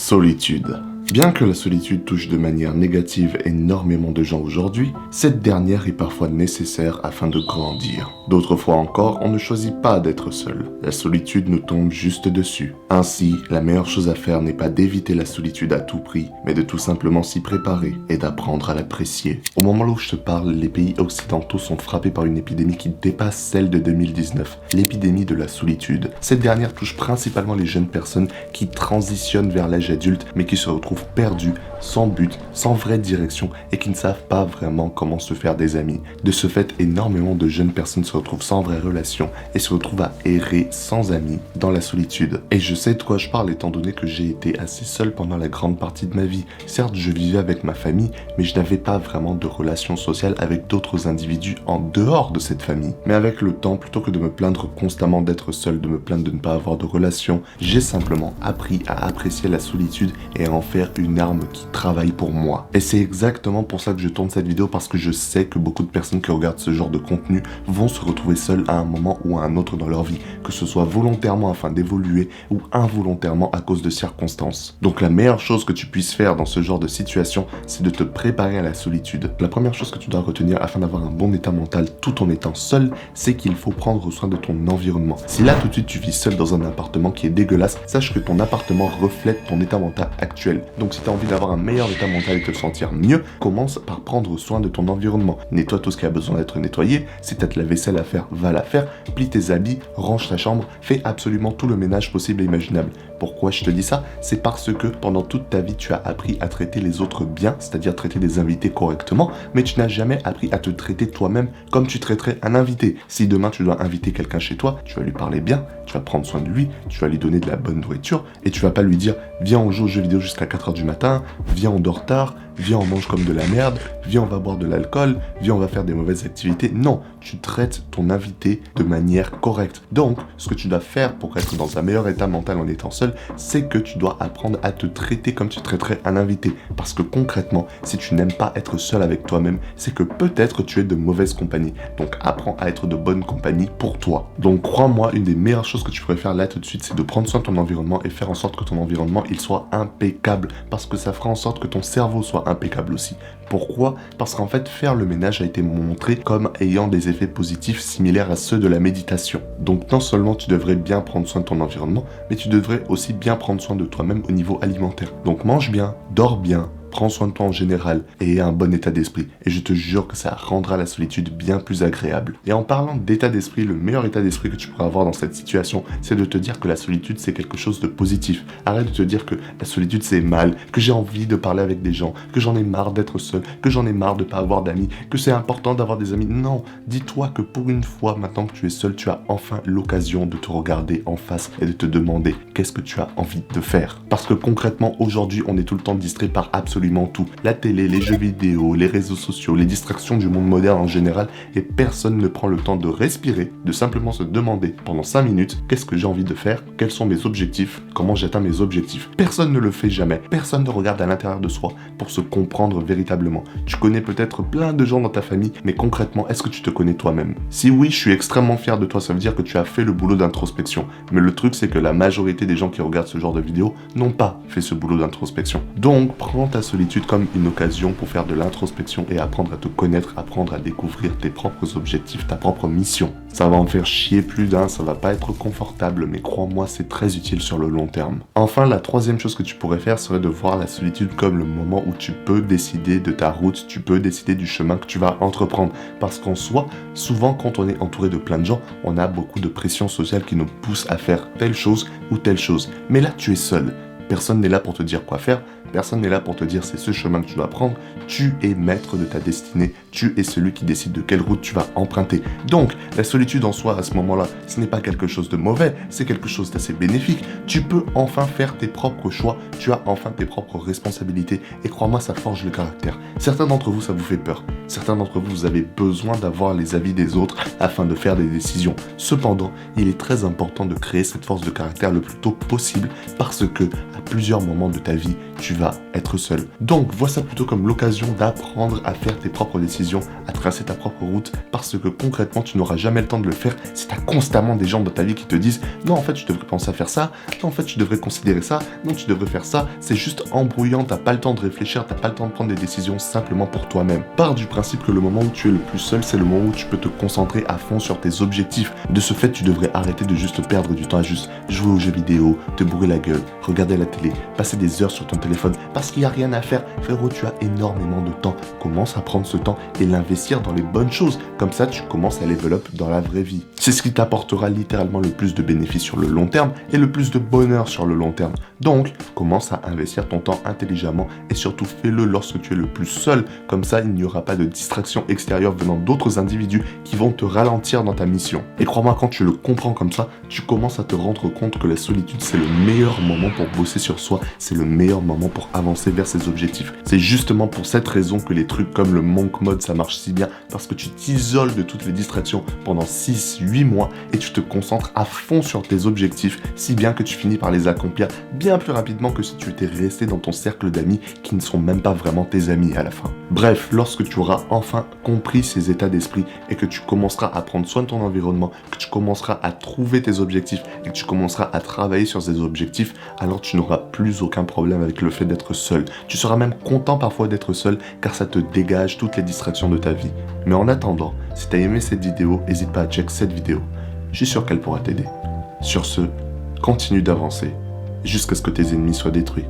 Solitude. Bien que la solitude touche de manière négative énormément de gens aujourd'hui, cette dernière est parfois nécessaire afin de grandir. D'autres fois encore, on ne choisit pas d'être seul. La solitude nous tombe juste dessus. Ainsi, la meilleure chose à faire n'est pas d'éviter la solitude à tout prix, mais de tout simplement s'y préparer et d'apprendre à l'apprécier. Au moment où je te parle, les pays occidentaux sont frappés par une épidémie qui dépasse celle de 2019, l'épidémie de la solitude. Cette dernière touche principalement les jeunes personnes qui transitionnent vers l'âge adulte, mais qui se retrouvent perdus, sans but, sans vraie direction et qui ne savent pas vraiment comment se faire des amis. De ce fait, énormément de jeunes personnes se retrouvent sans vraie relation et se retrouvent à errer sans amis dans la solitude. Et je sais de quoi je parle étant donné que j'ai été assez seul pendant la grande partie de ma vie. Certes, je vivais avec ma famille, mais je n'avais pas vraiment de relation sociale avec d'autres individus en dehors de cette famille. Mais avec le temps, plutôt que de me plaindre constamment d'être seul, de me plaindre de ne pas avoir de relation, j'ai simplement appris à apprécier la solitude et à en faire une arme qui travaille pour moi. Et c'est exactement pour ça que je tourne cette vidéo, parce que je sais que beaucoup de personnes qui regardent ce genre de contenu vont se retrouver seules à un moment ou à un autre dans leur vie, que ce soit volontairement afin d'évoluer ou involontairement à cause de circonstances. Donc la meilleure chose que tu puisses faire dans ce genre de situation, c'est de te préparer à la solitude. La première chose que tu dois retenir afin d'avoir un bon état mental tout en étant seul, c'est qu'il faut prendre soin de ton environnement. Si là tout de suite tu vis seul dans un appartement qui est dégueulasse, sache que ton appartement reflète ton état mental actuel. Donc si tu as envie d'avoir un meilleur état mental et te sentir mieux, commence par prendre soin de ton environnement. Nettoie tout ce qui a besoin d'être nettoyé. Si tu as de la vaisselle à faire, va la faire. Plie tes habits, range ta chambre, fais absolument tout le ménage possible et imaginable. Pourquoi je te dis ça? C'est parce que pendant toute ta vie, tu as appris à traiter les autres bien, c'est-à-dire traiter des invités correctement, mais tu n'as jamais appris à te traiter toi-même comme tu traiterais un invité. Si demain tu dois inviter quelqu'un chez toi, tu vas lui parler bien, tu vas prendre soin de lui, tu vas lui donner de la bonne nourriture et tu vas pas lui dire « Viens, on joue aux jeux vidéo jusqu'à 4h du matin, viens, on dort tard, viens, on mange comme de la merde, viens, on va boire de l'alcool, viens, on va faire des mauvaises activités. » Non, tu traites ton invité de manière correcte. Donc, ce que tu dois faire pour être dans un meilleur état mental en étant seul, c'est que tu dois apprendre à te traiter comme tu traiterais un invité. Parce que concrètement, si tu n'aimes pas être seul avec toi-même, c'est que peut-être tu es de mauvaise compagnie. Donc, apprends à être de bonne compagnie pour toi. Donc, crois-moi, une des meilleures choses que tu pourrais faire là tout de suite, c'est de prendre soin de ton environnement et faire en sorte que ton environnement, il soit impeccable. Parce que ça fera en sorte que ton cerveau soit impeccable aussi. Pourquoi? Parce qu'en fait, faire le ménage a été montré comme ayant des effets positifs similaires à ceux de la méditation. Donc non seulement tu devrais bien prendre soin de ton environnement, mais tu devrais aussi bien prendre soin de toi-même au niveau alimentaire. Donc mange bien, dors bien, prends soin de toi en général et aie un bon état d'esprit. Et je te jure que ça rendra la solitude bien plus agréable. Et en parlant d'état d'esprit, le meilleur état d'esprit que tu pourras avoir dans cette situation, c'est de te dire que la solitude, c'est quelque chose de positif. Arrête de te dire que la solitude, c'est mal, que j'ai envie de parler avec des gens, que j'en ai marre d'être seul, que j'en ai marre de pas avoir d'amis, que c'est important d'avoir des amis. Non, dis-toi que pour une fois, maintenant que tu es seul, tu as enfin l'occasion de te regarder en face et de te demander qu'est-ce que tu as envie de faire. Parce que concrètement, aujourd'hui, on est tout le temps distrait par absolument tout. La télé, les jeux vidéo, les réseaux sociaux, les distractions du monde moderne en général, et personne ne prend le temps de respirer, de simplement se demander pendant 5 minutes qu'est-ce que j'ai envie de faire, quels sont mes objectifs, comment j'atteins mes objectifs. Personne ne le fait jamais. Personne ne regarde à l'intérieur de soi pour se comprendre véritablement. Tu connais peut-être plein de gens dans ta famille, mais concrètement, est-ce que tu te connais toi-même? Si oui, je suis extrêmement fier de toi, ça veut dire que tu as fait le boulot d'introspection. Mais le truc, c'est que la majorité des gens qui regardent ce genre de vidéos n'ont pas fait ce boulot d'introspection. Donc, prends ta solitude comme une occasion pour faire de l'introspection et apprendre à te connaître, apprendre à découvrir tes propres objectifs, ta propre mission. Ça va en faire chier plus d'un, ça va pas être confortable, mais crois-moi, c'est très utile sur le long terme. Enfin, la troisième chose que tu pourrais faire serait de voir la solitude comme le moment où tu peux décider de ta route, tu peux décider du chemin que tu vas entreprendre. Parce qu'en soi, souvent quand on est entouré de plein de gens, on a beaucoup de pression sociale qui nous pousse à faire telle chose ou telle chose. Mais là, tu es seul. Personne n'est là pour te dire quoi faire, personne n'est là pour te dire c'est ce chemin que tu dois prendre. Tu es maître de ta destinée, tu es celui qui décide de quelle route tu vas emprunter. Donc, la solitude en soi, à ce moment-là, ce n'est pas quelque chose de mauvais, c'est quelque chose d'assez bénéfique. Tu peux enfin faire tes propres choix, tu as enfin tes propres responsabilités, et crois-moi, ça forge le caractère. Certains d'entre vous, ça vous fait peur. Certains d'entre vous, vous avez besoin d'avoir les avis des autres afin de faire des décisions. Cependant, il est très important de créer cette force de caractère le plus tôt possible, parce que, à plusieurs moments de ta vie, tu vas être seul. Donc, vois ça plutôt comme l'occasion d'apprendre à faire tes propres décisions, à tracer ta propre route, parce que concrètement, tu n'auras jamais le temps de le faire si tu as constamment des gens dans ta vie qui te disent « Non, en fait, tu devrais penser à faire ça. Non, en fait, tu devrais considérer ça. Non, tu devrais faire ça. » C'est juste embrouillant, t'as pas le temps de réfléchir, t'as pas le temps de prendre des décisions simplement pour toi-même. Pars du principe que le moment où tu es le plus seul, c'est le moment où tu peux te concentrer à fond sur tes objectifs. De ce fait, tu devrais arrêter de juste perdre du temps à juste jouer aux jeux vidéo, te bourrer la gueule, regarder la télé, passer des heures sur ton téléphone parce qu'il n'y a rien à faire. Frérot, tu as énormément de temps. Commence à prendre ce temps et l'investir dans les bonnes choses. Comme ça, tu commences à level up dans la vraie vie. C'est ce qui t'apportera littéralement le plus de bénéfices sur le long terme et le plus de bonheur sur le long terme. Donc, commence à investir ton temps intelligemment et surtout fais-le lorsque tu es le plus seul. Comme ça, il n'y aura pas de distraction extérieure venant d'autres individus qui vont te ralentir dans ta mission. Et crois-moi, quand tu le comprends comme ça, tu commences à te rendre compte que la solitude, c'est le meilleur moment pour bosser sur soi, c'est le meilleur moment pour avancer vers ses objectifs. C'est justement pour cette raison que les trucs comme le monk mode, ça marche si bien, parce que tu t'isoles de toutes les distractions pendant 6-8 mois et tu te concentres à fond sur tes objectifs, si bien que tu finis par les accomplir bien plus rapidement que si tu étais resté dans ton cercle d'amis qui ne sont même pas vraiment tes amis à la fin. Bref, lorsque tu auras enfin compris ces états d'esprit et que tu commenceras à prendre soin de ton environnement, que tu commenceras à trouver tes objectifs et que tu commenceras à travailler sur ces objectifs, alors tu n'auras plus aucun problème avec le fait d'être seul. Tu seras même content parfois d'être seul car ça te dégage toutes les distractions de ta vie. Mais en attendant, si tu as aimé cette vidéo, n'hésite pas à check cette vidéo. Je suis sûr qu'elle pourra t'aider. Sur ce, continue d'avancer jusqu'à ce que tes ennemis soient détruits.